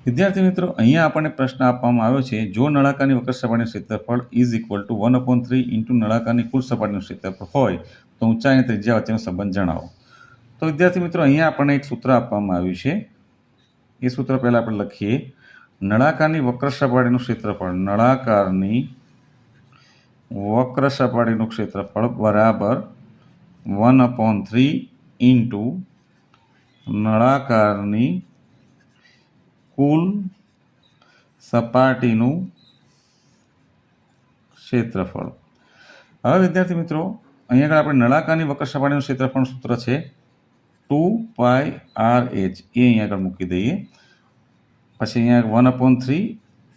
વિદ્યાર્થી મિત્રો, અહીંયા આપણને પ્રશ્ન આપવામાં આવ્યો છે, જો નળાકારની વક્ર સપાટીનું ક્ષેત્રફળ ઇઝ ઇક્વલ ટુ 1/3 ઇન્ટુ નળાકારની કુલ સપાટીનું ક્ષેત્રફળ હોય તો ઊંચાઈ અને ત્રિજ્યા વચ્ચેનો સંબંધ જણાવો. તો વિદ્યાર્થી મિત્રો, અહીંયા આપણને એક સૂત્ર આપવામાં આવ્યું છે. એ સૂત્ર પહેલાં આપણે લખીએ. નળાકારની વક્ર સપાટીનું ક્ષેત્રફળ બરાબર 1/3 ઇન્ટુ નળાકારની કુલ સપાટીનું ક્ષેત્રફળ. હવે વિદ્યાર્થી મિત્રો, અહીંયા આગળ આપણે નળાકારની વક્ર સપાટીનું ક્ષેત્રફળનું સૂત્ર છે 2πrh. એ અહીંયા આગળ મૂકી દઈએ. પછી અહીંયા 1/3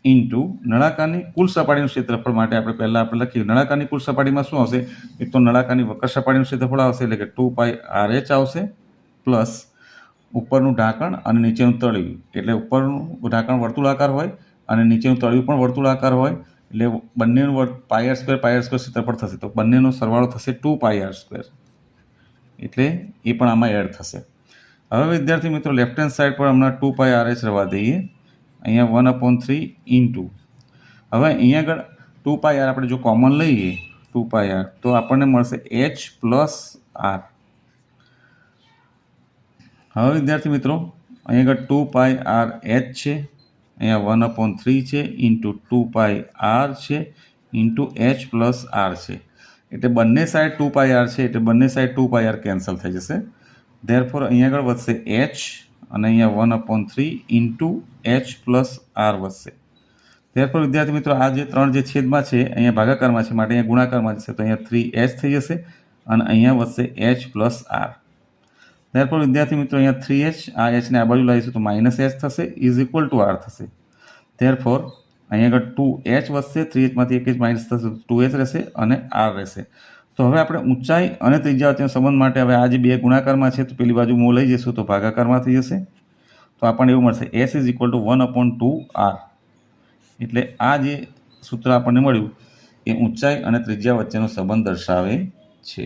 ઇન્ટુ નળાકારની કુલ સપાટીનું ક્ષેત્રફળ માટે આપણે લખીએ. નળાકારની કુલ સપાટીમાં શું આવશે? એક તો નળાકારની વક્ર સપાટીનું ક્ષેત્રફળ આવશે, એટલે કે 2πrh આવશે, પ્લસ ઉપરનું ઢાંકણ અને નીચેનું તળિયું. એટલે ઉપરનું ઢાંકણ વર્તુળાકાર હોય અને નીચેનું તળિયું પણ વર્તુળાકાર હોય, એટલે બંનેનું πr² ક્ષેત્રફળ થશે, તો બંનેનો સરવાળો થશે 2πr². એટલે એ પણ આમાં એડ થશે. હવે વિદ્યાર્થી મિત્રો, લેફ્ટ હેન્ડ સાઈડ પર હમણાં 2πrh રવા દઈએ. અહીંયા 1/3 ઇન્ટુ, હવે અહીંયા આગળ 2πr આપણે જો કોમન લઈએ 2πr, તો આપણને મળશે h પ્લસ r. હવે વિદ્યાર્થી મિત્રો, અહીંયા આગળ 2πrh છે, અહીંયા 1/3 છે, ઇન્ટુ 2πr છે, ઇન્ટુ h પ્લસ r છે. એટલે બંને સાઈડ 2πr છે, એટલે બંને સાઈડ 2πr કેન્સલ થઈ જશે. ધેરફોર અહીંયા આગળ વધશે h અને અહીંયા 1/3 ઇન્ટુ h પ્લસ r વધશે. ધેરફોર વિદ્યાર્થી મિત્રો, આ જે ત્રણ જે છેદમાં છે અહીંયા ભાગાકારમાં છે, માટે અહીંયા ગુણાકારમાં જશે, તો અહીંયા 3h થઈ જશે અને અહીંયા વધશે h પ્લસ r. ધેરફોર વિદ્યાર્થી મિત્રો, અહીંયા 3h, આ hને આ બાજુ લાવીશું તો -h થશે, ઇઝ ઇક્વલ ટુ r થશે. ધેરફોર અહીંયા આગળ 2h વધશે, 3hમાંથી 1h માઇનસ થશે તો 2h રહેશે અને r રહેશે. તો હવે આપણે ઊંચાઈ અને ત્રિજ્યા વચ્ચેના સંબંધ માટે હવે આ જે બે ગુણાકારમાં છે તો પેલી બાજુ મોં લઈ જઈશું તો ભાગાકારમાં થઈ જશે. તો આપણને એવું મળશે s is equal to 1/2r. એટલે આ જે સૂત્ર આપણને મળ્યું એ ઊંચાઈ અને ત્રિજ્યા વચ્ચેનો સંબંધ દર્શાવે છે.